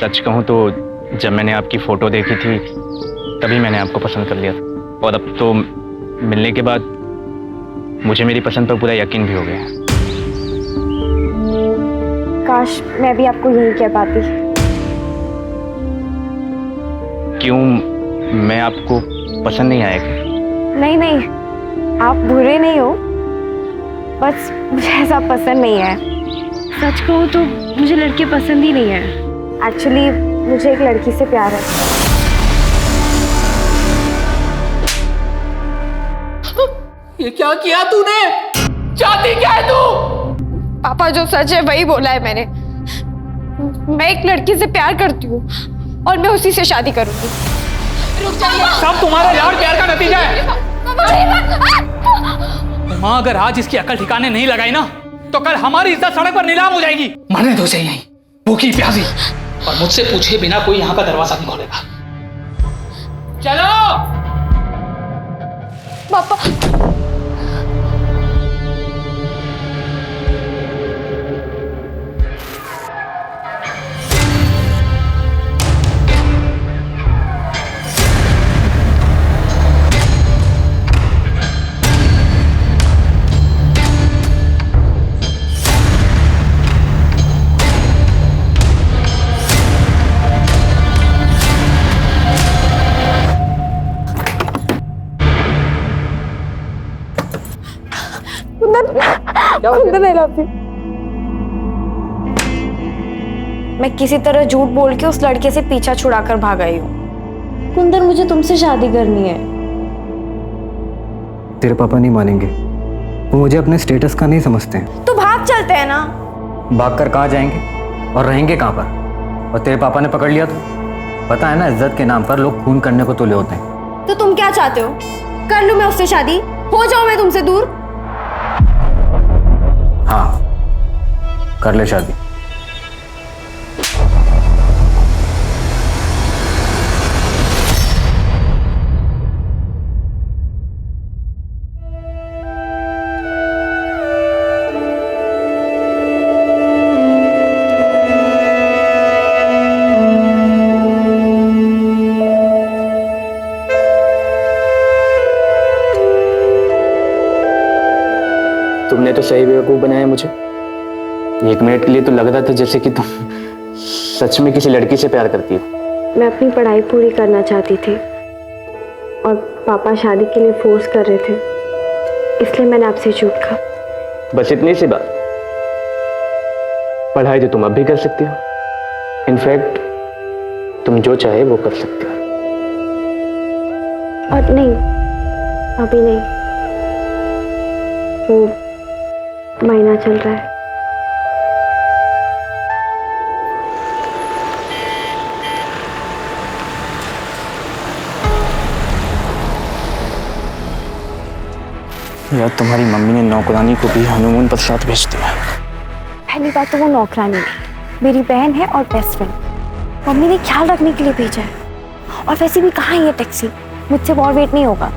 सच कहूँ तो जब मैंने आपकी फ़ोटो देखी थी तभी मैंने आपको पसंद कर लिया था, और अब तो मिलने के बाद मुझे मेरी पसंद पर पूरा यकीन भी हो गया। काश मैं भी आपको यही कह पाती। क्यों, मैं आपको पसंद नहीं आया क्या? नहीं नहीं, आप बुरे नहीं हो, बस मुझे ऐसा पसंद नहीं है। सच कहूँ तो मुझे लड़के पसंद ही नहीं है। एक्चुअली मुझे एक लड़की से प्यार है। ये क्या किया तूने? चाहती क्या है तू? पापा जो सच है वही बोला है मैंने। मैं एक लड़की से प्यार करती हूँ और मैं उसी से शादी करूंगी। रुक जाइए। सब तुम्हारा यार प्यार का नतीजा है। माँ अगर आज इसकी अकल ठिकाने नहीं लगाई ना तो कल हमारी इज्जत सड़क पर नीलाम हो जाएगी। मरने दो उसे यहीं, भूखी प्यासी, और मुझसे पूछे बिना कोई यहाँ का दरवाजा नहीं खोलेगा। चलो पापा। मैं किसी तरह झूठ बोल के उस लड़के से पीछा छुड़ाकर भाग आई हूँ। कुंदन, मुझे तुमसे शादी करनी है। तेरे पापा नहीं मानेंगे, वो मुझे अपने स्टेटस का नहीं समझते हैं। तो भाग चलते हैं ना। भाग कर कहाँ जाएंगे और रहेंगे कहाँ पर? और तेरे पापा ने पकड़ लिया तो पता है ना, इज्जत के नाम पर लोग खून करने को तुले होते हैं। तो तुम क्या चाहते हो? कर लूं मैं उससे शादी? हो जाऊं मैं तुमसे दूर? हाँ, कर ले शादी। तुमने तो सही बेवकूफ़ बनाया मुझे। एक मिनट के लिए तो लग रहा था जैसे कि तुम सच में किसी लड़की से प्यार करती हो। मैं अपनी पढ़ाई पूरी करना चाहती थी और पापा शादी के लिए फोर्स कर रहे थे, इसलिए मैंने आपसे झूठ कहा। बस इतनी सी बात। पढ़ाई तो तुम अब भी कर सकती हो। इनफैक्ट तुम जो चाहे वो कर सकते हो। और नहीं, अभी नहीं, वो महीना चल रहा है। यार, तुम्हारी मम्मी ने नौकरानी को भी हनीमून पर साथ भेज दिया। पहली बात तो वो नौकरानी है, मेरी बहन है और बेस्ट फ्रेंड। मम्मी ने ख्याल रखने के लिए भेजा है। और वैसे भी कहाँ है ये टैक्सी? मुझसे और वेट नहीं होगा।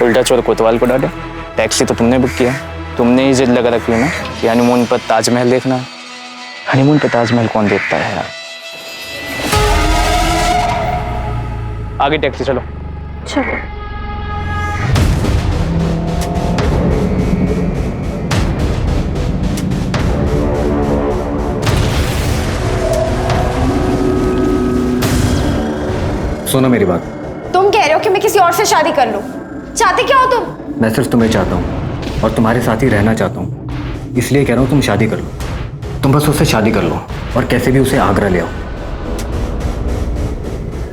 उल्टा चोर कोतवाल को डाले। टैक्सी तो तुमने बुक किया, तुमने ही जिद लगा रखी है ना कि हनीमून पर ताजमहल देखना। हनीमून पर ताजमहल कौन देखता है यार? आगे टैक्सी, चलो। चलो। सुनो मेरी बात। तुम कह रहे हो कि मैं किसी और से शादी कर लूं? चाहते क्या हो तुम? मैं सिर्फ तुम्हें चाहता हूँ और तुम्हारे साथ ही रहना चाहता हूँ, इसलिए कह रहा हूँ तुम शादी कर लो। तुम बस उससे शादी कर लो और कैसे भी उसे आगरा ले आओ,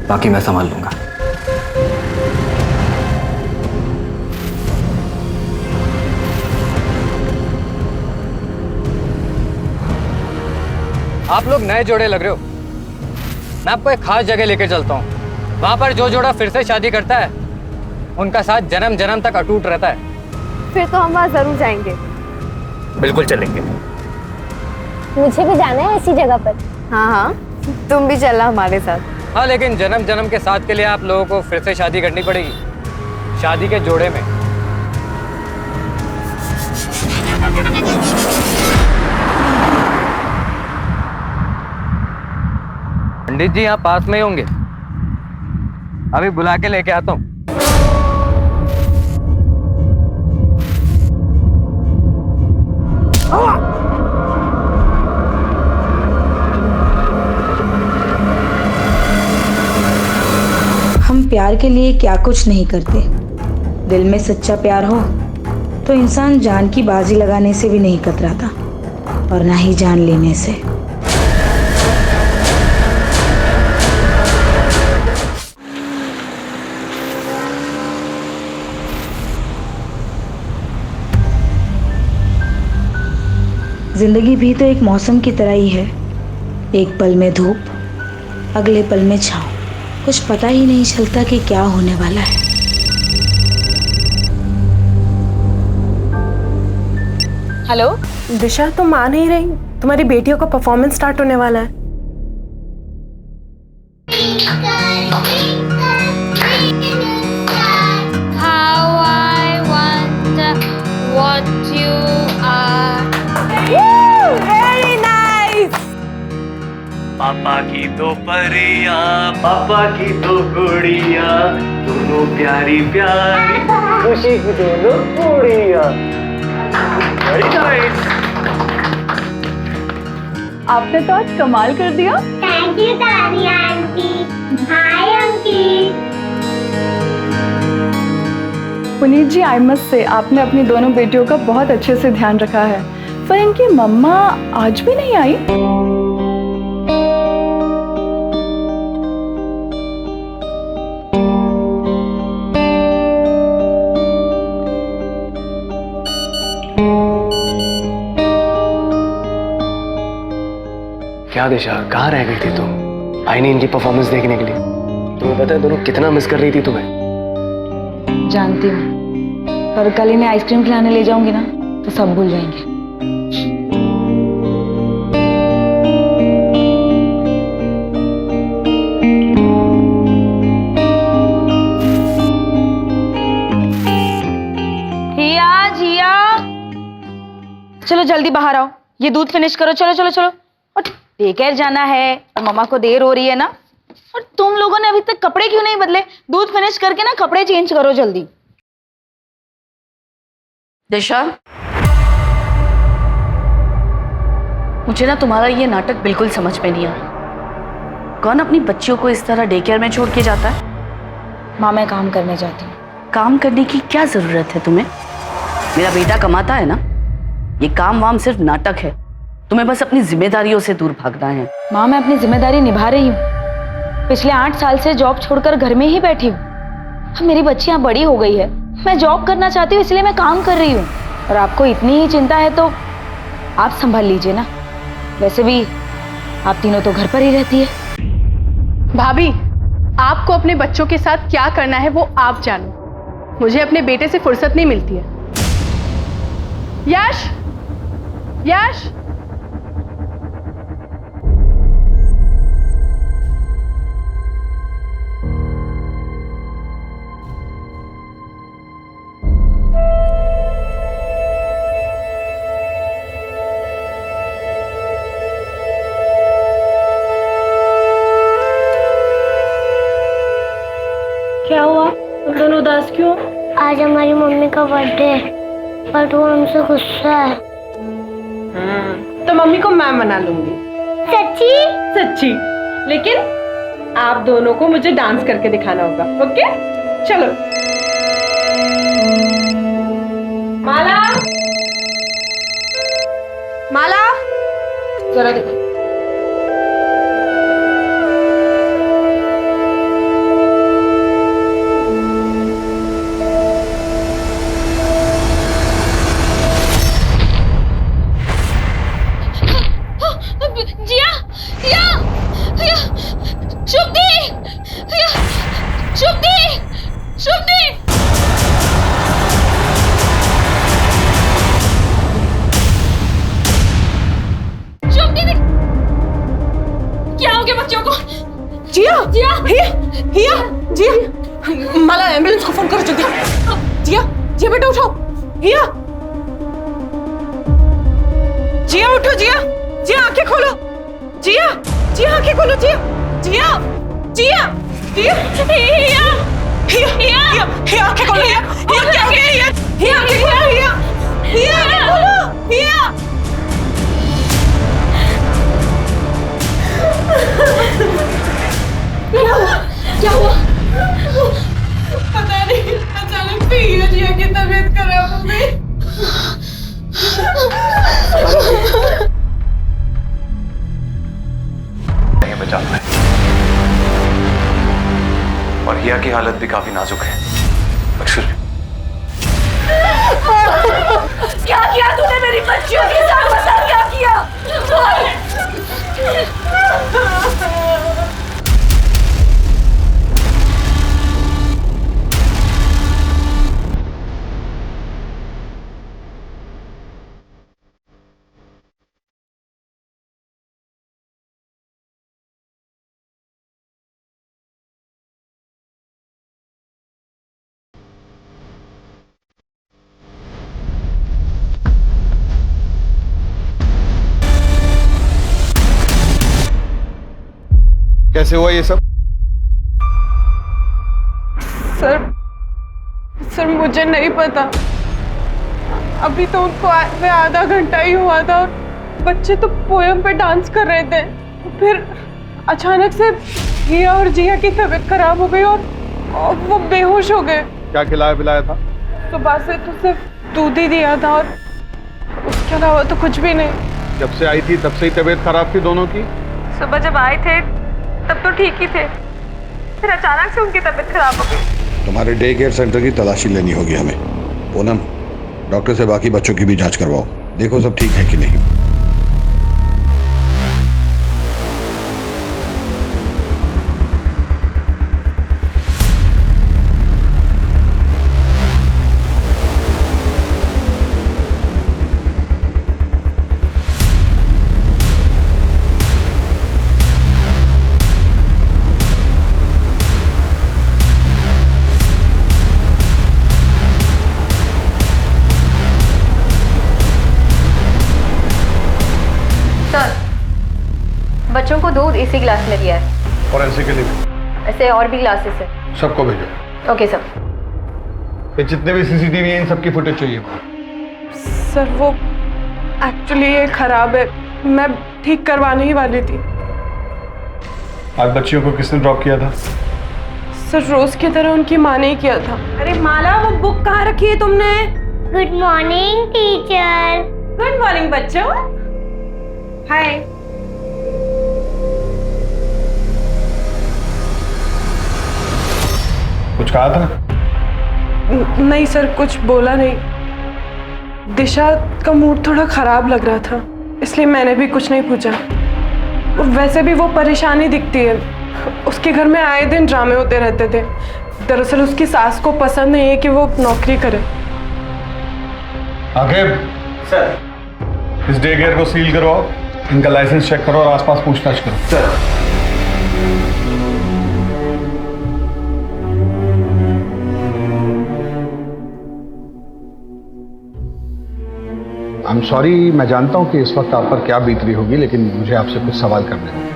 बाकी मैं संभाल लूंगा। आप लोग नए जोड़े लग रहे हो। मैं आपको एक खास जगह लेकर चलता हूँ। वहां पर जो जोड़ा फिर से शादी करता है उनका साथ जन्म जन्म तक अटूट रहता है। फिर तो हम वहाँ जरूर जाएंगे। बिल्कुल चलेंगे। मुझे भी जाना है ऐसी जगह पर। हाँ हाँ, तुम भी चलना हमारे साथ। हाँ, लेकिन जन्म जन्म के साथ के लिए आप लोगों को फिर से शादी करनी पड़ेगी, शादी के जोड़े में। पंडित जी यहाँ पास में ही होंगे, अभी बुला के लेके आता हूँ। हम प्यार के लिए क्या कुछ नहीं करते। दिल में सच्चा प्यार हो तो इंसान जान की बाजी लगाने से भी नहीं कतराता, और ना ही जान लेने से। जिंदगी भी तो एक मौसम की तरह ही है, एक पल में धूप, अगले पल में छाँव। कुछ पता ही नहीं चलता कि क्या होने वाला है। हेलो दिशा, तुम आ नहीं रही? तुम्हारी बेटियों का परफॉर्मेंस स्टार्ट होने वाला है। How I wonder what you are. Very nice. पापा की दो परिया, पापा की दो गुड़िया, दोनों प्यारी प्यारी, खुशी की दोनों गुड़िया। Very nice. आपने तो आज कमाल कर दिया। Thank you, Tania aunty. Hi, aunty. Puneet ji, I must say आपने अपनी दोनों बेटियों का बहुत अच्छे से ध्यान रखा है। पर इनकी मम्मा आज भी नहीं आई। क्या दिशा, कहाँ रह गई थी तुम? आई नहीं इनकी परफॉर्मेंस देखने के लिए? तुम्हें पता है दोनों कितना मिस कर रही थी तुम्हें? जानती हूँ, पर कल इन्हें आइसक्रीम खिलाने ले जाऊंगी ना तो सब भूल जाएंगे। जिया जिया, चलो जल्दी बाहर आओ, ये दूध फिनिश करो। चलो चलो चलो, और डेकेयर जाना है और मम्मा को देर हो रही है ना। और तुम लोगों ने अभी तक कपड़े क्यों नहीं बदले? दूध फिनिश करके ना कपड़े चेंज करो जल्दी। दिशा, मुझे ना तुम्हारा ये नाटक बिल्कुल समझ में नहीं आ रहा। कौन अपनी बच्चियों को इस तरह डे केयर में छोड़ के जाता है? माँ, मैं काम करने जाती हूँ। काम करने की क्या जरूरत है तुम्हें? मेरा बेटा कमाता है ना। ये काम वाम सिर्फ नाटक है, तुम्हें बस अपनी जिम्मेदारियों से दूर भागना है। माँ, मैं अपनी जिम्मेदारी निभा रही हूँ। पिछले 8 साल से जॉब छोड़कर घर में ही बैठी हूँ। अब मेरी बच्चियाँ बड़ी हो गई है, मैं जॉब करना चाहती हूँ, इसलिए मैं काम कर रही हूँ। और आपको इतनी ही चिंता है तो आप संभाल लीजिए ना। वैसे भी आप तीनों तो घर पर ही रहती है। भाभी, आपको अपने बच्चों के साथ क्या करना है वो आप जानो। मुझे अपने बेटे से फुर्सत नहीं मिलती है। यश, यश, क्या हुआ? तुम दोनों उदास क्यों? आज हमारी मम्मी का बर्थडे है, बट वो हमसे गुस्सा है। तो मम्मी को मैं मना लूंगी। सच्ची? सच्ची। लेकिन आप दोनों को मुझे डांस करके दिखाना होगा। ओके, चलो। माला, माला, जरा देखो। जिया, जिया, जिया, शुभदी, जिया, शुभदी, शुभदी। शुभदी, क्या हो गया बच्चों को? जिया, जिया, हिया, जिया, माला, एम्बुलेंस को फोन करो जल्दी। जिया, जिया बेटा उठो। हिया, जिया उठो। जिया, जिया आंखें खोलो। जिया, जिया आंखें खोलो। जिया, जिया जिया जिया हिया हिया हिया हिया आंखें खोलो हिया हिया क्या हो गया हिया हिया आंखें खोलो हिया हिया आंखें खोलो हिया क्या हुआ पता नहीं अचानक से हिया जिया की तबीयत खराब हो गई बचाना है और हिया की हालत भी काफी नाजुक है। अक्षर क्या किया तूने मेरी बच्चियों के साथ बता क्या किया कैसे हुआ ये सब? सर मुझे नहीं पता। अभी तो उनको आए आधा घंटा ही हुआ था और बच्चे तो पोयम पे डांस कर रहे थे। फिर अचानक से हिया और जिया की तबीयत खराब हो गई और वो बेहोश हो गए। क्या खिलाया पिलाया था? सुबह से तो सिर्फ दूध ही दिया था और उसके अलावा तो कुछ भी नहीं। जब से आई थी तब से ही तबीयत खराब थी दोनों की? सुबह जब आए थे तब तो ठीक ही थे, फिर अचानक से उनकी तबीयत खराब हो गई। तुम्हारे डे केयर सेंटर की तलाशी लेनी होगी हमें। पूनम, डॉक्टर से बाकी बच्चों की भी जांच करवाओ, देखो सब ठीक है कि नहीं। बच्चों को दूध इसी ग्लास में दिया है और ऐसे के लिए ऐसे और भी ग्लासेस है। सबको भेजो। Okay sir. ये जितने भी सीसीटीवी हैं इन सबकी फुटेज चाहिए। सर वो एक्चुअली ये खराब है, मैं ठीक करवाने ही वाली थी। आज बच्चियों को किसने ड्रॉप किया था? सर रोज की तरह उनकी माँ ने ही किया था। अरे माला वो बुक कहाँ रखी है तुमने? Good morning teacher. Good morning बच्चों। हाय। कुछ कहा था? नहीं सर कुछ बोला नहीं। दिशा का मूड थोड़ा खराब लग रहा था इसलिए मैंने भी कुछ नहीं पूछा। वैसे भी वो परेशानी दिखती है, उसके घर में आए दिन ड्रामे होते रहते थे। दरअसल उसकी सास को पसंद नहीं है कि वो नौकरी करे। आखिर सर इस डे केयर को सील करवाओ, इनका लाइसेंस चेक करो और आसपास पूछताछ करो। सर आई एम सॉरी, मैं जानता हूं कि इस वक्त आप पर क्या बीत रही होगी, लेकिन मुझे आपसे कुछ सवाल करने होंगे।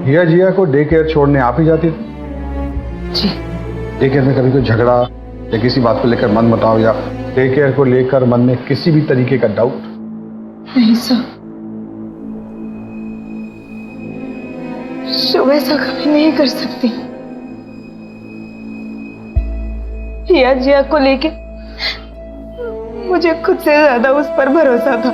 हिया जिया को डे केयर छोड़ने आप ही जाती थी? जी। डे केयर में कभी कोई झगड़ा या किसी बात को लेकर मन मुटाव या डे केयर को लेकर मन में किसी भी तरीके का डाउट? नहीं सर, शुभ ऐसा कभी नहीं कर सकती। हिया जिया को लेके मुझे खुद से ज्यादा उस पर भरोसा था।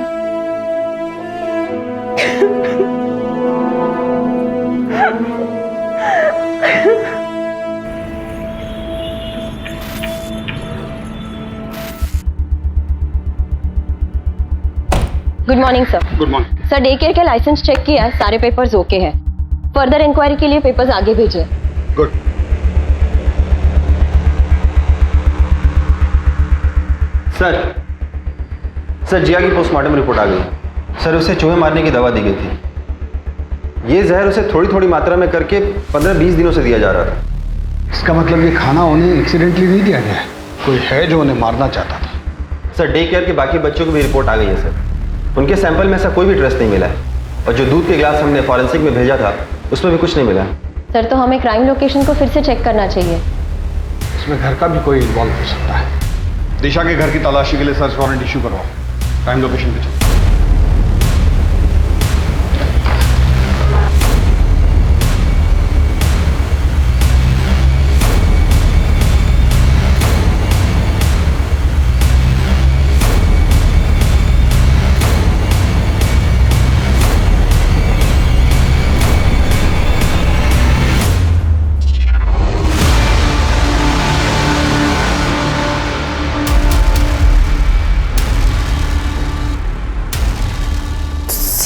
Good morning sir. Good morning sir, day care का लाइसेंस चेक किया, सारे पेपर्स ओके हैं। फर्दर इंक्वायरी के लिए पेपर्स आगे भेजे। गुड। सर जिया की पोस्टमार्टम रिपोर्ट आ गई। सर उसे चूहे मारने की दवा दी गई थी। ये जहर उसे थोड़ी थोड़ी मात्रा में करके 15-20 दिनों से दिया जा रहा था। इसका मतलब ये खाना उन्हें एक्सीडेंटली नहीं दिया गया है, कोई है जो उन्हें मारना चाहता था। सर डे केयर के बाकी बच्चों की भी रिपोर्ट आ गई है सर, उनके सैंपल में ऐसा कोई भी ट्रेस नहीं मिला है। और जो दूध के गिलास हमने फॉरेंसिक में भेजा था उसमें भी कुछ नहीं मिला। सर तो हमें क्राइम लोकेशन को फिर से चेक करना चाहिए। इसमें घर का भी कोई इन्वॉल्व हो सकता है। दिशा के घर की तलाशी के लिए सर्च वारंट इशू करवाओ, क्राइम लोकेशन पे चलो।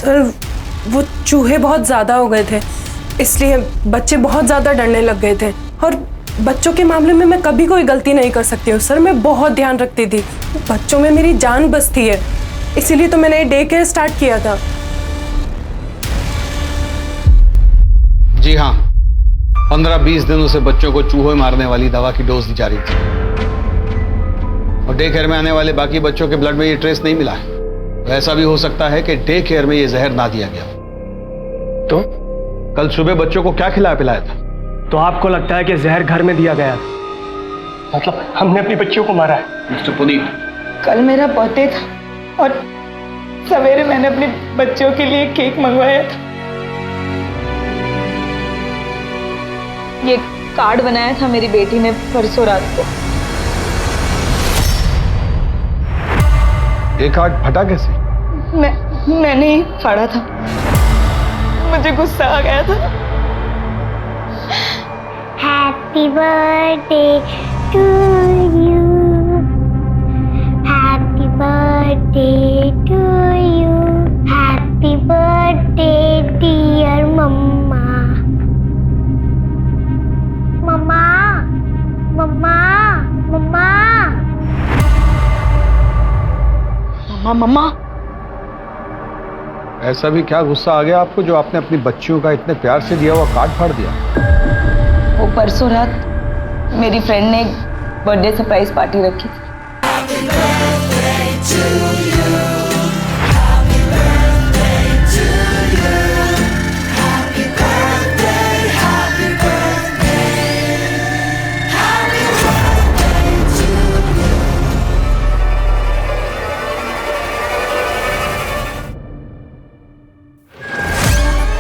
सर वो चूहे बहुत ज़्यादा हो गए थे, इसलिए बच्चे बहुत ज़्यादा डरने लग गए थे। और बच्चों के मामले में मैं कभी कोई गलती नहीं कर सकती हूँ सर, मैं बहुत ध्यान रखती थी। बच्चों में मेरी जान बसती है, इसीलिए तो मैंने डे केयर स्टार्ट किया था। जी हाँ, 15-20 दिनों से बच्चों को चूहे मारने वाली दवा की डोज दी जा रही थी और डे केयर में आने वाले बाकी बच्चों के ब्लड में ये ट्रेस नहीं मिला है। ऐसा भी हो सकता है कि डे केयर में ये जहर ना दिया गया। तो कल सुबह बच्चों को क्या खिलाया पिलाया था? तो आपको लगता है कि जहर घर में दिया गया, मतलब हमने अपनी बच्चियों को मारा है? मिस्टर पुनीत, कल मेरा बर्थडे था और सवेरे मैंने अपने बच्चों के लिए केक मंगवाया था। ये कार्ड बनाया था मेरी बेटी ने परसों रात को। ये कार्ड फटा कैसे? मैंने ही फाड़ा था, मुझे गुस्सा आ गया था। Happy birthday to you, happy birthday to you, happy birthday dear mamma. Mamma mamma mamma mamma mamma. ऐसा भी क्या गुस्सा आ गया आपको जो आपने अपनी बच्चियों का इतने प्यार से दिया हुआ कार्ड फाड़ दिया? वो परसों रात मेरी फ्रेंड ने एक बर्थडे सरप्राइज पार्टी रखी थी।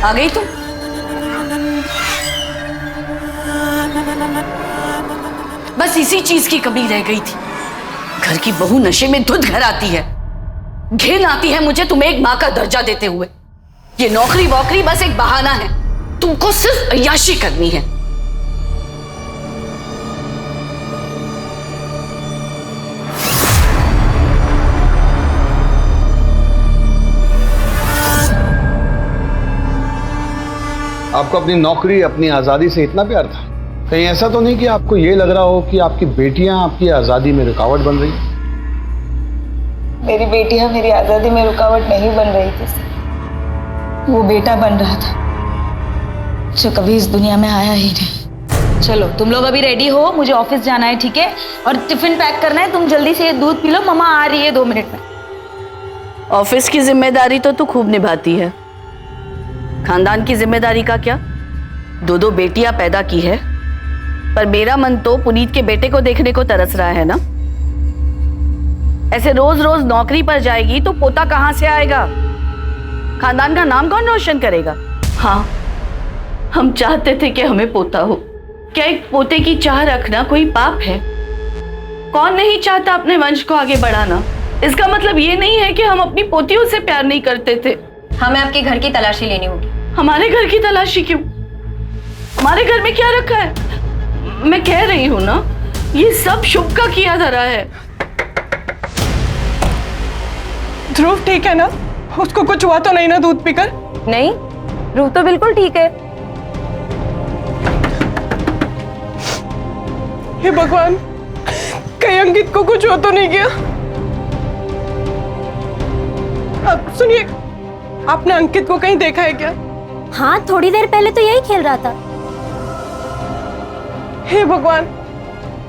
आ गई तुम? बस इसी चीज की कमी रह गई थी। घर की बहू नशे में धुत घर आती है, घिन आती है मुझे तुम्हें एक मां का दर्जा देते हुए। ये नौकरी वोकरी बस एक बहाना है, तुमको सिर्फ अय्याशी करनी है। आपको अपनी नौकरी, अपनी आजादी से इतना प्यार था? कहीं ऐसा तो नहीं कि आपको ये लग रहा हो कि आपकी बेटियां आपकी आजादी में रुकावट बन रही? मेरी बेटियां मेरी आजादी में रुकावट नहीं बन रही थी, वो बेटा बन रहा था जो कभी इस दुनिया में आया ही नहीं। चलो तुम लोग अभी रेडी हो, मुझे ऑफिस जाना है, ठीक है? और टिफिन पैक करना है। तुम जल्दी से दूध पी लो, मम्मा आ रही है 2 मिनट में। ऑफिस की जिम्मेदारी तो तू खूब निभाती है, खानदान की जिम्मेदारी का क्या? 2 बेटियां पैदा की है, पर मेरा मन तो पुनीत के बेटे को देखने को तरस रहा है ना। ऐसे रोज रोज नौकरी पर जाएगी तो पोता कहां से आएगा? खानदान का नाम कौन रोशन करेगा? हाँ, हम चाहते थे कि हमें पोता हो। क्या एक पोते की चाह रखना कोई पाप है? कौन नहीं चाहता अपने वंश को आगे बढ़ाना? इसका मतलब ये नहीं है कि हम अपनी पोतियों से प्यार नहीं करते थे। हमें आपके घर की तलाशी लेनी होगी। हमारे घर की तलाशी क्यों? हमारे घर में क्या रखा है? मैं कह रही हूँ ना, ये सब शुभ का किया धरा है। ध्रुव ठीक है ना? उसको कुछ हुआ तो नहीं ना दूध पीकर? नहीं, ध्रुव तो बिल्कुल ठीक है। हे भगवान, कहीं अंकित को कुछ हो तो नहीं गया? अब सुनिए, आपने अंकित को कहीं देखा है क्या? हाँ, थोड़ी देर पहले तो यही खेल रहा था। हे भगवान,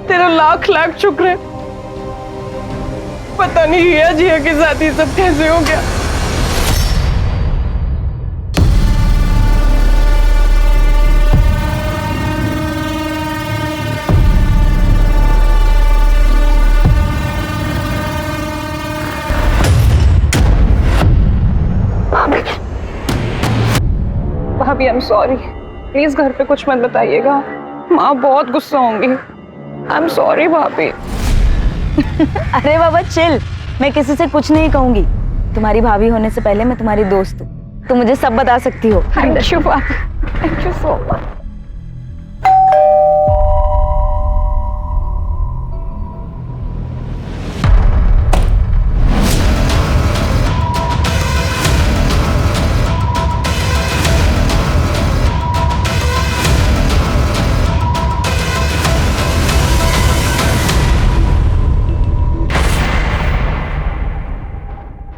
तेरा लाख लाख शुक्र है। पता नहीं जिया के साथ ये सब कैसे हो गया। भाभी, आई एम सॉरी। प्लीज घर पे कुछ मत बताइएगा, माँ बहुत गुस्सा होंगी। आई एम सॉरी भाभी। अरे बाबा चिल, मैं किसी से कुछ नहीं कहूंगी। तुम्हारी भाभी होने से पहले मैं तुम्हारी दोस्त हूँ, तुम मुझे सब बता सकती हो। थैंक यू भाभी, thank you so much.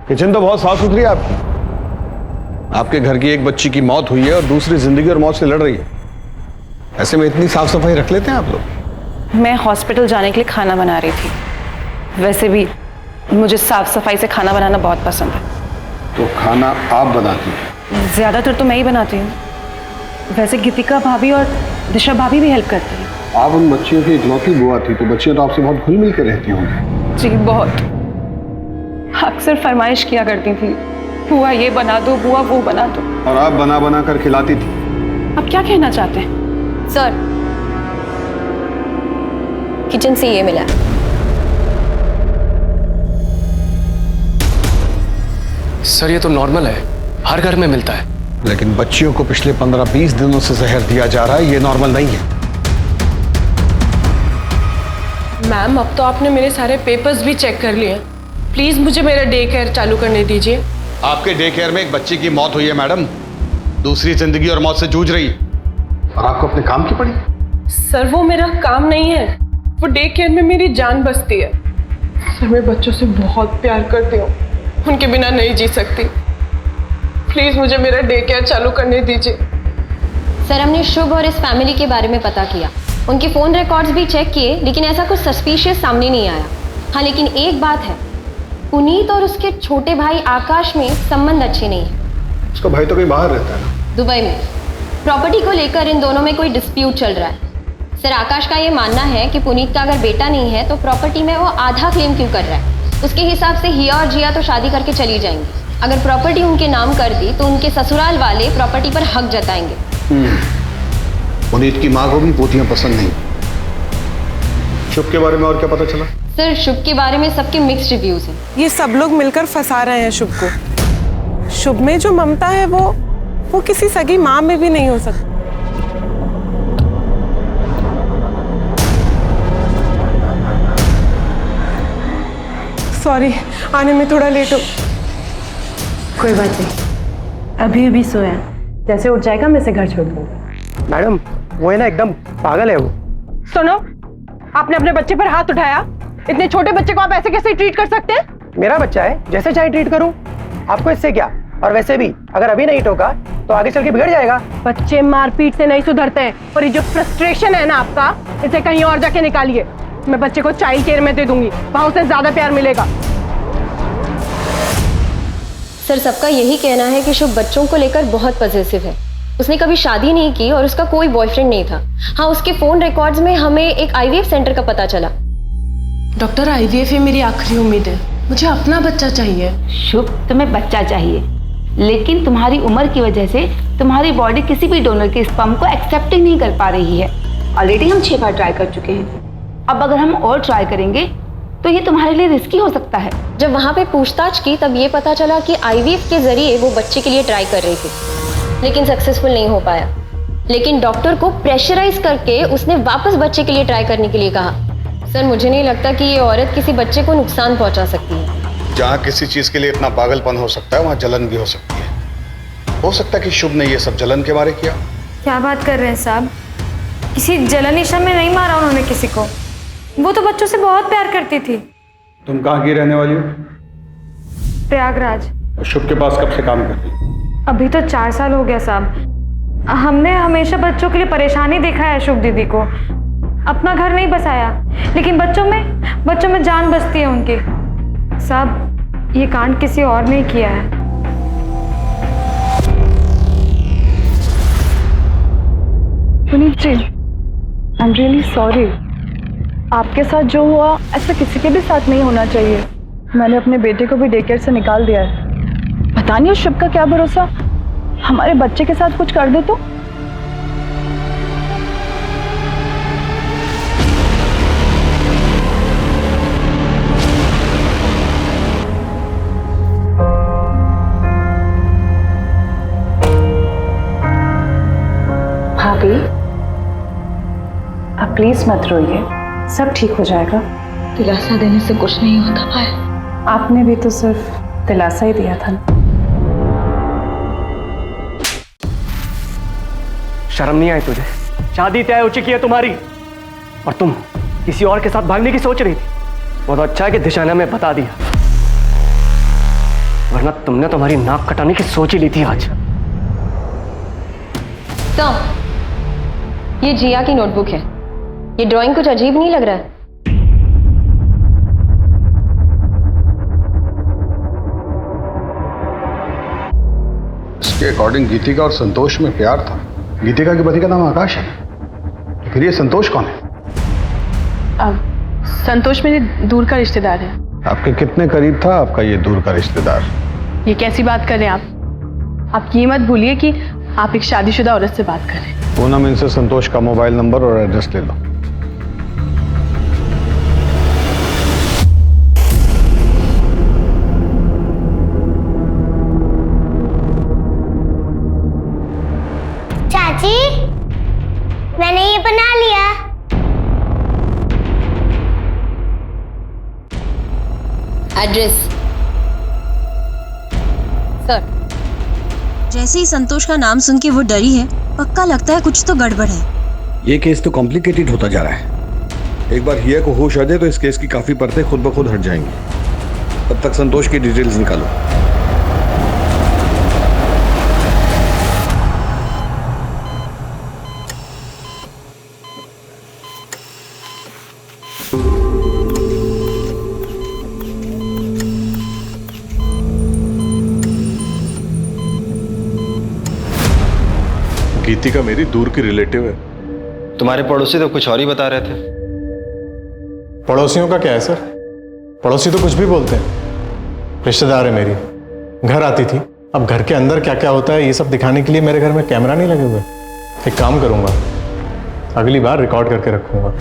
Kitchen तो बहुत साफ सुथरी है आपकी। आपके घर की एक बच्ची की मौत हुई है और दूसरी जिंदगी और मौत से लड़ रही है। ऐसे में इतनी साफ सफाई रख लेते हैं आप लोग? मैं हॉस्पिटल जाने के लिए खाना बना रही थी। वैसे भी मुझे साफ सफाई से खाना बनाना बहुत पसंद है। तो खाना आप बनाती हैं? ज्यादातर तो मैं ही बनाती हूँ। वैसे गीतिका भाभी और दिशा भाभी भी हेल्प करती हैं। आप उन बच्चियों की इकलौती बुआ थी, तो बच्चियां तो आपसे बहुत घुल मिल कर रहती होंगी। जी बहुत। अक्सर फरमाइश किया करती थी, बुआ ये बना दो, बुआ वो बना दो। और आप बना बना कर खिलाती थी। आप क्या कहना चाहते हैं? सर, किचन से ये मिला है। सर ये तो नॉर्मल है, हर घर में मिलता है। लेकिन बच्चियों को पिछले 15-20 दिनों से जहर दिया जा रहा है, ये नॉर्मल नहीं है। मैम, अब तो आपने मेरे सारे पेपर्स भी चेक कर लिए। प्लीज मुझे मेरा डे केयर चालू करने दीजिए। आपके डे केयर में एक बच्ची की मौत हुई है मैडम, दूसरी जिंदगी और मौत से जूझ रही है। और आपको अपने काम की पड़ी? सर वो मेरा काम नहीं है, वो डे केयर में मेरी जान बसती है। सर मैं बच्चों से बहुत प्यार करती हूँ, उनके बिना नहीं जी सकती। प्लीज मुझे मेरा डे केयर चालू करने दीजिए। सर, हमने शुभ और इस फैमिली के बारे में पता किया, उनके फ़ोन रिकॉर्ड्स भी चेक किए, लेकिन ऐसा कुछ सस्पिशियस सामने नहीं आया। हाँ, लेकिन एक बात है, पुनीत और उसके छोटे भाई आकाश में संबंध अच्छे नहीं है। उसका भाई तो कहीं बाहर रहता है ना? दुबई में। प्रॉपर्टी को लेकर इन दोनों में कोई डिस्प्यूट चल रहा है। सर, आकाश का ये मानना है कि पुनीत का अगर बेटा नहीं है तो प्रॉपर्टी में वो आधा क्लेम क्यों कर रहा है। उसके हिसाब से हिया और जिया तो शादी करके चली जाएंगी। अगर प्रॉपर्टी उनके नाम कर दी तो उनके ससुराल वाले प्रॉपर्टी पर हक जताएंगे। पुनीत की माँ को भी पोतियां पसंद नहीं। शुभ के बारे में और क्या पता चला? सर, शुभ के बारे में सबके मिक्स्ड रिव्यूज हैं। ये सब लोग मिलकर फंसा रहे हैं शुभ को। शुभ में जो ममता है वो किसी सगी माँ में भी नहीं हो सकती। सॉरी, आने में थोड़ा लेट हो। कोई बात नहीं, अभी अभी सोया, जैसे उठ जाएगा मैं इसे घर छोड़ दूंगा। मैडम वो है ना, एकदम पागल है वो। सुनो, आपने अपने बच्चे पर हाथ उठाया। इतने छोटे बच्चे को आप ऐसे कैसे ट्रीट कर सकते हैं? मेरा बच्चा है, जैसे चाहे ट्रीट करूं, आपको इससे क्या। और वैसे भी अगर अभी नहीं टोका तो आगे चल के बिगड़ जाएगा। बच्चे मारपीट से नहीं सुधरते हैं, और ये जो फ्रस्ट्रेशन है ना आपका, इसे कहीं और जाके निकालिए। मैं बच्चे को चाइल्ड केयर में दे दूंगी, वहां उसे ज्यादा प्यार मिलेगा। सर, सबका यही कहना है कि शुभ बच्चों को लेकर बहुत पॉजिटिव है। उसने कभी शादी नहीं की और उसका कोई बॉयफ्रेंड नहीं था। हाँ, उसके फोन रिकॉर्ड्स में हमें एक आईवीएफ सेंटर का पता चला। डॉक्टर, आईवीएफ ही मेरी आखिरी उम्मीद है, मुझे अपना बच्चा चाहिए। शुभ, तुम्हें बच्चा चाहिए, लेकिन तुम्हारी उम्र की वजह से तुम्हारी बॉडी किसी भी डोनर के स्पर्म को एक्सेप्ट नहीं कर पा रही है। ऑलरेडी हम 6 बार ट्राई कर चुके हैं, अब अगर हम और ट्राई करेंगे तो ये तुम्हारे लिए रिस्की हो सकता है। जब वहाँ पे पूछताछ की तब ये पता चला कि आईवीएफ के जरिए वो बच्चे के लिए ट्राई कर रही थी, लेकिन सक्सेसफुल नहीं हो पाया। लेकिन डॉक्टर को प्रेशराइज करके उसने वापस बच्चे के लिए ट्राई करने के लिए कहा। सर, मुझे नहीं लगता कि ये औरत किसी बच्चे को नुकसान पहुंचा सकती है। जहाँ किसी चीज के लिए इतना पागलपन हो सकता है, वहाँ जलन भी हो सकती है। हो सकता है कि शुभ ने ये सब जलन के मारे किया। क्या बात कर रहे हैं साहब? किसी जलन ईशा में नहीं मारा उन्होंने किसी को। वो तो बच्चों से बहुत प्यार करती थी। तुम कहाँ की रहने वाली हो? प्रयागराज। शुभ के पास कब से काम करती हो? अभी तो 4 साल हो गया साहब। हमने हमेशा बच्चों के लिए परेशानी देखा है शुभ दीदी को। अपना घर नहीं बसाया, लेकिन बच्चों में जान बसती है उनकी। साहब, ये कांड किसी और ने किया है। Puneet ji, I am really sorry. आपके साथ जो हुआ ऐसा किसी के भी साथ नहीं होना चाहिए। मैंने अपने बेटे को भी डे केयर से निकाल दिया है। पता नहीं उस शुभ का क्या भरोसा, हमारे बच्चे के साथ कुछ कर दे तो? भाभी, आप प्लीज मत रोइए, सब ठीक हो जाएगा। दिलासा देने से कुछ नहीं होता पाया। आपने भी तो सिर्फ दिलासा ही दिया था ना। शर्म नहीं आई तुझे? शादी तय हो चुकी है तुम्हारी और तुम किसी और के साथ भागने की सोच रही थी। बहुत अच्छा है कि दिशा ने हमें बता दिया, वरना तुमने तुम्हारी नाक कटाने की सोच ही ली थी आज। ये जिया की नोटबुक है। ये ड्राइंग कुछ अजीब नहीं लग रहा है? इसके अकॉर्डिंग गीतिका और संतोष में प्यार था। गीतिका के पति का नाम आकाश है, तो फिर ये संतोष कौन है? संतोष मेरे दूर का रिश्तेदार है। आपके कितने करीब था आपका ये दूर का रिश्तेदार? ये कैसी बात कर रहे हैं आप ये मत भूलिए कि आप एक शादीशुदा औरत से बात कर रहे हैं। पूनम, इनसे संतोष का मोबाइल नंबर और एड्रेस ले लो। चाची, मैंने ये बना लिया। Address sir. जैसे ही संतोष का नाम सुन के वो डरी है, पक्का लगता है कुछ तो गड़बड़ है। ये केस तो कॉम्प्लिकेटेड होता जा रहा है। एक बार हिया को होश आ जाए तो इस केस की काफी परतें खुद ब खुद हट जाएंगी। तब तक संतोष की डिटेल्स निकालो। गीतिका मेरी दूर की रिलेटिव है। तुम्हारे पड़ोसी तो कुछ और ही बता रहे थे। पड़ोसियों का क्या है सर? पड़ोसी तो कुछ भी बोलते हैं। रिश्तेदार है मेरी, घर आती थी। अब घर के अंदर क्या क्या होता है ये सब दिखाने के लिए मेरे घर में कैमरा नहीं लगे हुए। एक काम करूंगा, अगली बार रिकॉर्ड करके रखूंगा।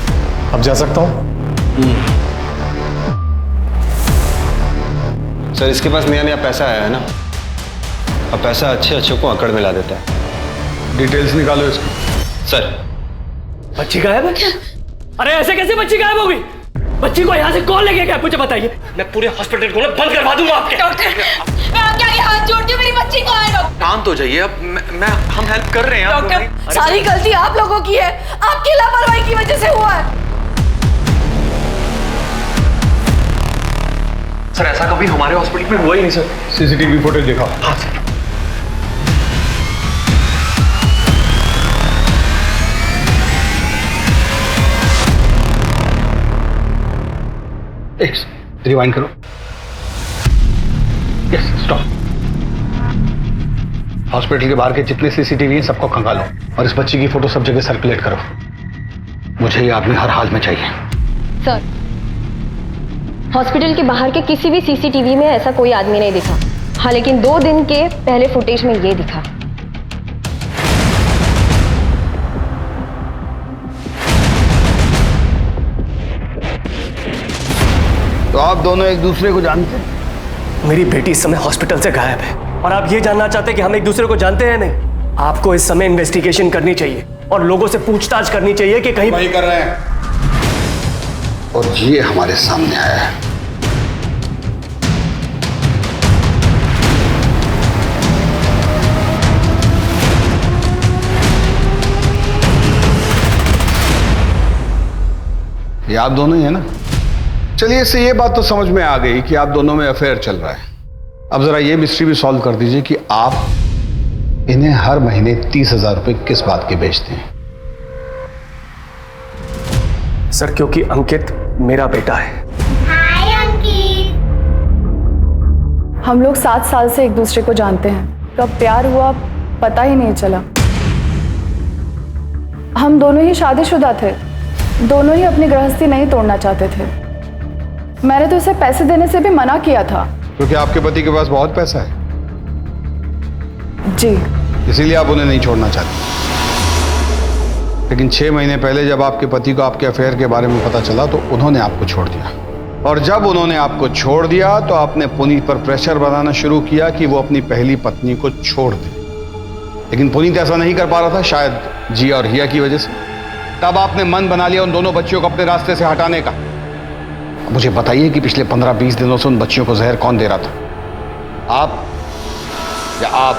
अब जा सकता हूँ? सर, इसके पास नया नया पैसा आया है ना, अब पैसा अच्छे अच्छों को अकड़ में ला देता है। डिटेल्स निकालो इसको। सर, बच्ची गायब है? अरे ऐसे कैसे बच्ची गायब होगी? बच्ची को यहाँ से कौन लेके गया मुझे बताइए। मैं पूरे हॉस्पिटल को बंद करवा दूंगा आपके। डॉक्टर, मैं आपके आगे हाथ जोड़ती हूँ, मेरी बच्ची को है। डॉक्टर, शांत हो जाइए। अब हम हेल्प कर रहे हैं। डॉक्टर, सारी गलती आप लोगों की है। आपकी लापरवाही की वजह से हुआ है। सर, ऐसा कभी हमारे हॉस्पिटल में हुआ ही नहीं सर। सीसीटीवी फुटेज दिखाओ। हाँ सर। रिवाइंड करो। Yes, stop. हॉस्पिटल के बाहर के जितने सीसीटीवी हैं सबको खंगालो और इस बच्ची की फोटो सब जगह सर्कुलेट करो। मुझे ये आदमी हर हाल में चाहिए। सर, हॉस्पिटल के बाहर के किसी भी सीसीटीवी में ऐसा कोई आदमी नहीं दिखा। हाँ, लेकिन 2 दिन के पहले फुटेज में ये दिखा। तो आप दोनों एक दूसरे को जानते हैं? मेरी बेटी इस समय हॉस्पिटल से गायब है और आप ये जानना चाहते हैं कि हम एक दूसरे को जानते हैं? नहीं, आपको इस समय इन्वेस्टिगेशन करनी चाहिए और लोगों से पूछताछ करनी चाहिए कि कहीं वही कर रहे हैं। और ये हमारे सामने आया है। ये आप दोनों ही है ना? चलिए, इससे ये बात तो समझ में आ गई कि आप दोनों में अफेयर चल रहा है। अब जरा ये मिस्ट्री भी सॉल्व कर दीजिए कि आप इन्हें हर महीने 30,000 रुपए किस बात के बेचते हैं? सर, क्योंकि अंकित मेरा बेटा है। हाय अंकित। हम लोग 7 साल से एक दूसरे को जानते हैं। कब प्यार हुआ पता ही नहीं चला। हम दोनों ही शादीशुदा थे, दोनों ही अपनी गृहस्थी नहीं तोड़ना चाहते थे। मैंने तो इसे पैसे देने से भी मना किया था। क्योंकि आपके पति के पास बहुत पैसा है। जी, इसीलिए आप उन्हें नहीं छोड़ना चाहते। लेकिन 6 महीने पहले जब आपके पति को आपके अफेयर के बारे में पता चला तो उन्होंने आपको छोड़ दिया, और जब उन्होंने आपको छोड़ दिया तो आपने पुनीत पर प्रेशर बनाना शुरू किया कि वो अपनी पहली पत्नी को छोड़ दे। लेकिन पुनीत ऐसा नहीं कर पा रहा था, शायद जिया और हिया की वजह से। तब आपने मन बना लिया उन दोनों बच्चियों को अपने रास्ते से हटाने का। मुझे बताइए कि पिछले 15-20 दिनों से उन बच्चियों को जहर कौन दे रहा था, आप या आप?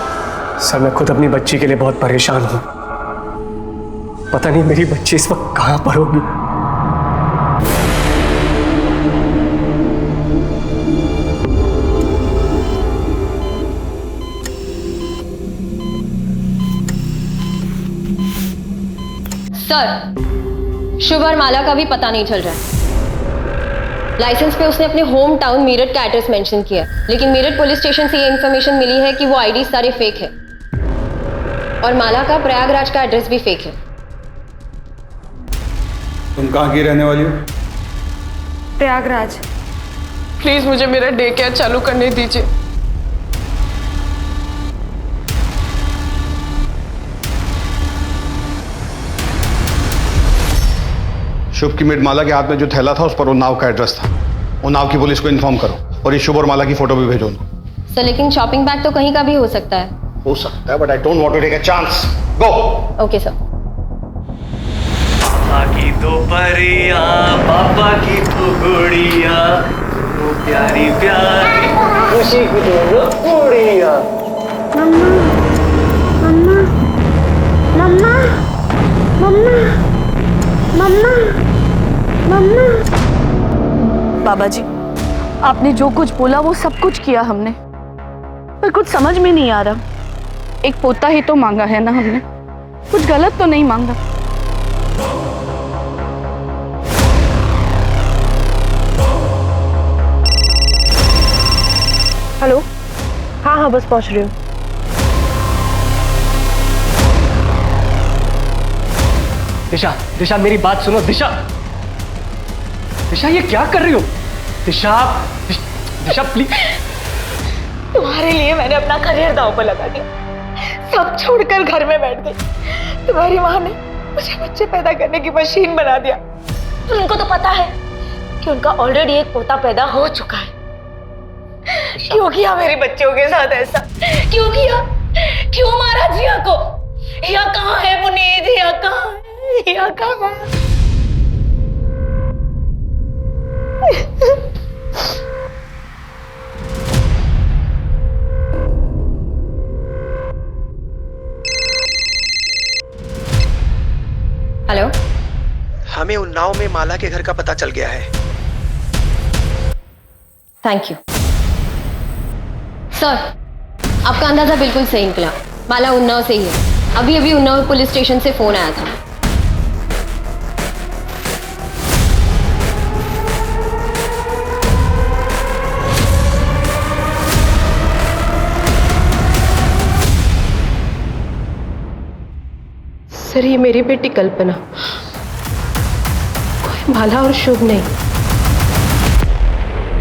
सर, मैं खुद अपनी बच्ची के लिए बहुत परेशान हूं। पता नहीं मेरी बच्ची इस वक्त कहां पर होगी। सर, शुभ और माला का भी पता नहीं चल रहा है। लाइसेंस पे उसने अपने होम टाउन मेरठ का एड्रेस मेंशन किया, लेकिन मेरठ पुलिस स्टेशन से ये इन्फॉर्मेशन मिली है कि वो आईडी सारे फेक है, और माला का प्रयागराज का एड्रेस भी फेक है। तुम कहाँ की रहने वाली हो? प्रयागराज। प्लीज मुझे मेरा डे केयर चालू करने दीजिए। शुभ की मेड माला के हाथ में जो थैला था उस पर उन्नाव का एड्रेस था। उन्नाव की पुलिस को इन्फॉर्म करो, और ये शुभ और माला की फोटो भी भेजो उनको। सर, लेकिन शॉपिंग बैग तो कहीं का भी हो सकता है। हो सकता है, but I don't want to take a chance. Go. Okay sir. माँ की तो परिया, पापा की तो गुड़िया, तो प्यारी प्यारी खुशी की दोनों गुड़िया। मम्मा मम्मा मम्मा मम्मा मम्मा। बाबा जी, आपने जो कुछ बोला वो सब कुछ किया हमने, पर कुछ समझ में नहीं आ रहा। एक पोता ही तो मांगा है ना हमने, कुछ गलत तो नहीं मांगा। हेलो, हाँ हाँ बस पहुंच रही हूँ। दिशा, दिशा मेरी बात सुनो। दिशा, दिशा ये क्या कर रही हो? दिशा, दिशा प्लीज। तुम्हारे लिए मैंने अपना करियर दांव पर लगा दिया, सब छोड़कर घर में बैठ गई। तुम्हारी माँ ने मुझे बच्चे पैदा करने की मशीन बना दिया। उनको तो पता है कि उनका ऑलरेडी एक पोता पैदा हो चुका है। क्यों किया मेरे बच्चों के साथ ऐसा? क्यों किया? क्यों मारा जिया को? हिया कहाँ है पुनीत? हिया कहाँ है? हिया कहाँ है? हेलो, हमें उन्नाव में माला के घर का पता चल गया है। थैंक यू सर, आपका अंदाजा बिल्कुल सही निकला। माला उन्नाव से ही है। अभी अभी उन्नाव पुलिस स्टेशन से फोन आया था। सर, ये मेरी बेटी कल्पना, कोई माला और शुभ नहीं।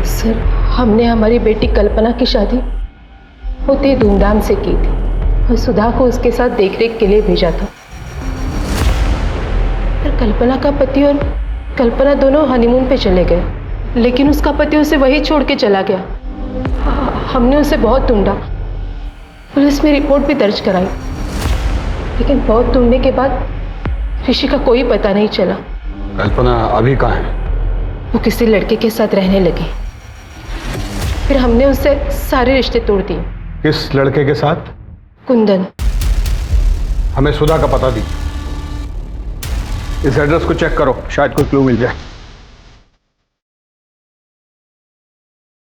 सर, हमने हमारी बेटी कल्पना की शादी बहुत ही धूमधाम से की थी और सुधा को उसके साथ देखरेख के लिए भेजा था। पर कल्पना का पति और कल्पना दोनों हनीमून पे चले गए, लेकिन उसका पति उसे वहीं छोड़ के चला गया। हमने उसे बहुत ढूंढा, पुलिस में रिपोर्ट भी दर्ज कराई, लेकिन बहुत ढूंढने के बाद ऋषि का कोई पता नहीं चला। कल्पना अभी कहाँ है? वो किसी लड़के के साथ रहने लगी, फिर हमने उससे सारे रिश्ते तोड़ दिए। किस लड़के के साथ? कुंदन। हमें सुधा का पता दी। इस एड्रेस को चेक करो, शायद कोई क्लू मिल जाए।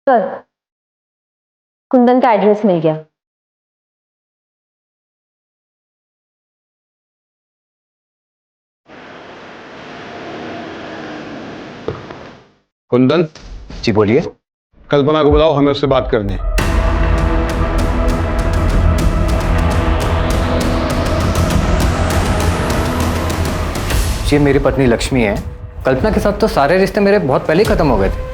सर, कुंदन का एड्रेस मिल गया। कुंदन जी बोलिए। कल्पना को बुलाओ, हमें उससे बात करनी है। ये मेरी पत्नी लक्ष्मी है। कल्पना के साथ तो सारे रिश्ते मेरे बहुत पहले ही खत्म हो गए थे।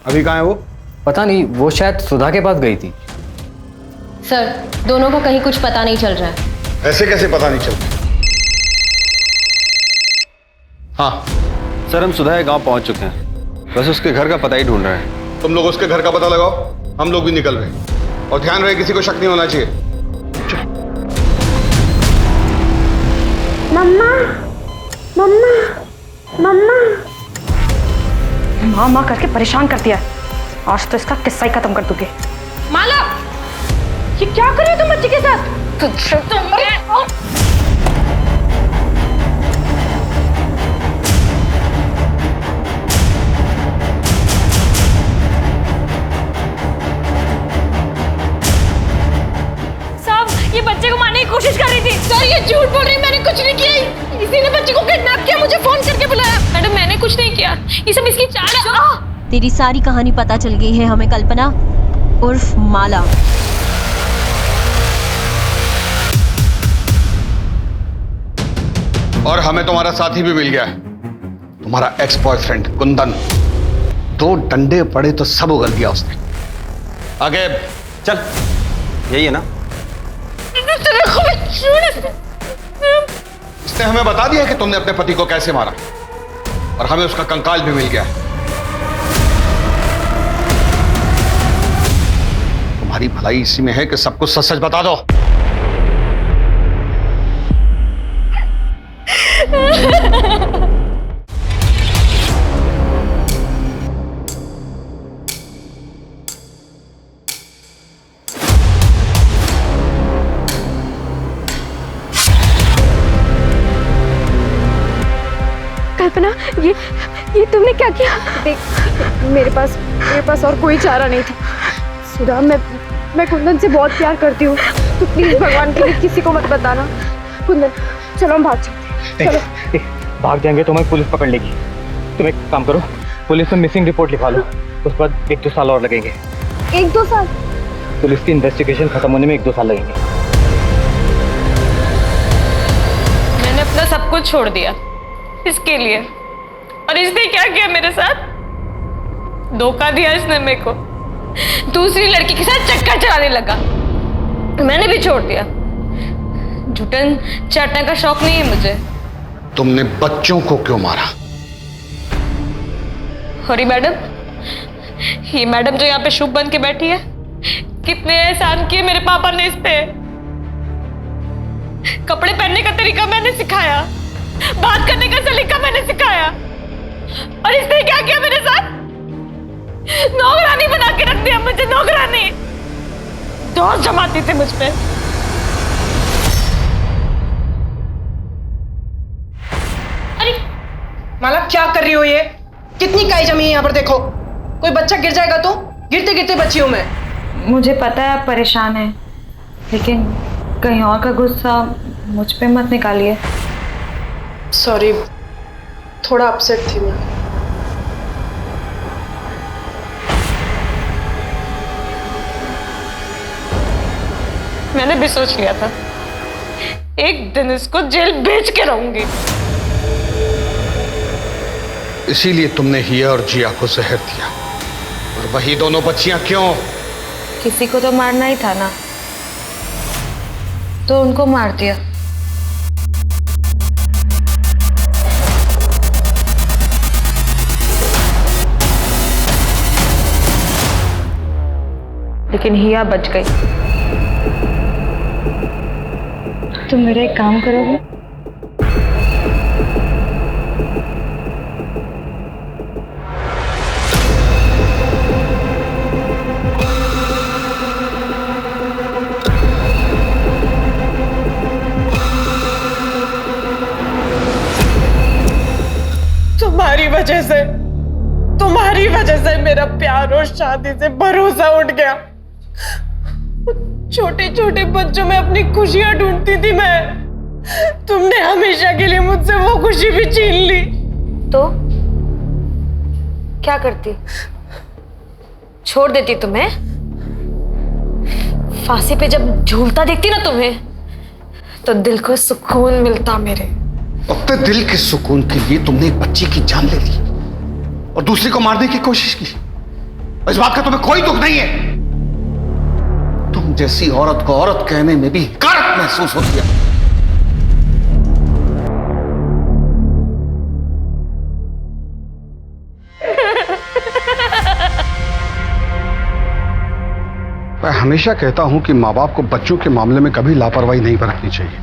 अभी कहाँ है वो? पता नहीं, वो शायद सुधा के पास गई थी। सर, दोनों का कहीं कुछ पता नहीं चल रहा है। ऐसे कैसे पता नहीं चलता? हाँ सर, हम सुधा के गांव पहुंच चुके हैं, बस उसके घर का पता ही ढूंढ रहे हैं। तुम लोग उसके घर का पता लगाओ, हम लोग भी निकल रहे हैं। और ध्यान रहे किसी को शक नहीं होना चाहिए। मम्मा, मम्मा, मम्मा। माँ माँ करके परेशान कर दिया। आज तो इसका किस्सा ही खत्म कर दूंगी। माला, ये क्या कर रही हो तुम बच्चे के साथ? साहब, ये बच्चे को मारने की कोशिश कर रही थी। सर, ये झूठ बोल रही है, मैंने कुछ नहीं किया। इसी ने बच्चे को किडनैप किया, मुझे फोन करके बुलाया। मैडम, मैंने कुछ नहीं किया, ये सब इसकी चाल है। तेरी सारी कहानी पता चल गई है हमें, कल्पना उर्फ माला। और हमें तुम्हारा साथी भी मिल गया है, तुम्हारा एक्स बॉयफ्रेंड कुंदन। 2 डंडे पड़े तो सब उगल गया उसने। आगे चल, यही है ना? इसने हमें बता दिया कि तुमने अपने पति को कैसे मारा, और हमें उसका कंकाल भी मिल गया है। तुम्हारी भलाई इसी में है कि सब कुछ सच सच बता दो। कल्पना, ये तुमने क्या किया? देख, मेरे पास और कोई चारा नहीं था। सुधा, मैं कुंदन से बहुत प्यार करती हूँ, तो प्लीज भगवान के लिए किसी को मत बताना। कुंदन, चलो हम भाग चलते हैं। चलो। भाग जाएंगे तो हमें पुलिस पकड़ लेगी। तुम एक काम करो, पुलिस में मिसिंग रिपोर्ट लिखवा लो, उसके बाद 1-2 साल और लगेंगे। 1-2 साल? पुलिस की इन्वेस्टिगेशन खत्म होने में 1-2 साल लगेंगे। मैंने अपना सब कुछ छोड़ दिया इसके लिए, और इसने क्या किया मेरे साथ? धोखा दिया इसने मेरे को। दूसरी लड़की के साथ चक्कर चलाने लगा, मैंने भी छोड़ दिया। झूठन चाटने का शौक नहीं है मुझे। तुमने बच्चों को क्यों मारा? हरी मैडम, ये मैडम जो यहाँ पे शुभ बन के बैठी है, कितने एहसान किए मेरे पापा ने इस पे। कपड़े पहनने का तरीका मैंने सिखाया, बात करने का सलीका मैंने सिखाया, और इसने क्या किया मेरे साथ? नौकरानी बना के रख दिया मुझे, नौकरानी। दोस्त जमाती थे मुझ पे। अरे माला, क्या कर रही हो ये? कितनी काई जमी है यहाँ पर, देखो। कोई बच्चा गिर जाएगा तो? गिरते गिरते बची हूँ मैं। मुझे पता है आप परेशान हैं, लेकिन कहीं और का गुस्सा मुझ पे मत निकालिए। सॉरी, थोड़ा अपसेट थी मैं। मैंने भी सोच लिया था एक दिन इसको जेल भेज के रहूंगी। इसीलिए तुमने हिया और जिया को जहर दिया, और वही दोनों बच्चियां क्यों? किसी को तो मारना ही था ना, तो उनको मार दिया। लेकिन हिया बच गई। तुम मेरा एक काम करोगे? तुम्हारी वजह से मेरा प्यार और शादी से भरोसा उठ गया। छोटे छोटे बच्चों में अपनी खुशियां ढूंढती थी मैं, तुमने हमेशा के लिए मुझसे वो खुशी भी छीन ली। तो क्या करती? छोड़ देती तुम्हें? फांसी पे जब झूलता देखती ना तुम्हें, तो दिल को सुकून मिलता मेरे। अपने दिल के सुकून के लिए तुमने एक बच्ची की जान ले ली और दूसरी को मारने की कोशिश की। इस बात का तुम्हें कोई दुख नहीं है? तुम तुम जैसी औरत को औरत कहने में भी हकारत महसूस होती है। मैं हमेशा कहता हूं कि माँ बाप को बच्चों के मामले में कभी लापरवाही नहीं बरतनी चाहिए।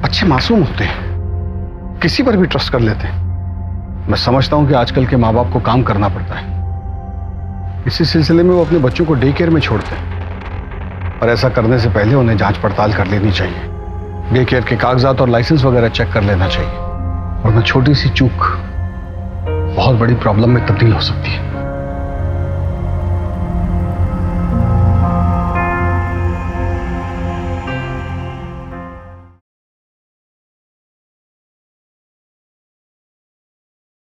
बच्चे मासूम होते हैं, किसी पर भी ट्रस्ट कर लेते हैं। मैं समझता हूं कि आजकल के माँ बाप को काम करना पड़ता है, इसी सिलसिले में वो अपने बच्चों को डे केयर में छोड़ते हैं। और ऐसा करने से पहले उन्हें जांच पड़ताल कर लेनी चाहिए। डे केयर के कागजात और लाइसेंस वगैरह चेक कर लेना चाहिए, वरना छोटी सी चूक बहुत बड़ी प्रॉब्लम में तब्दील हो सकती है।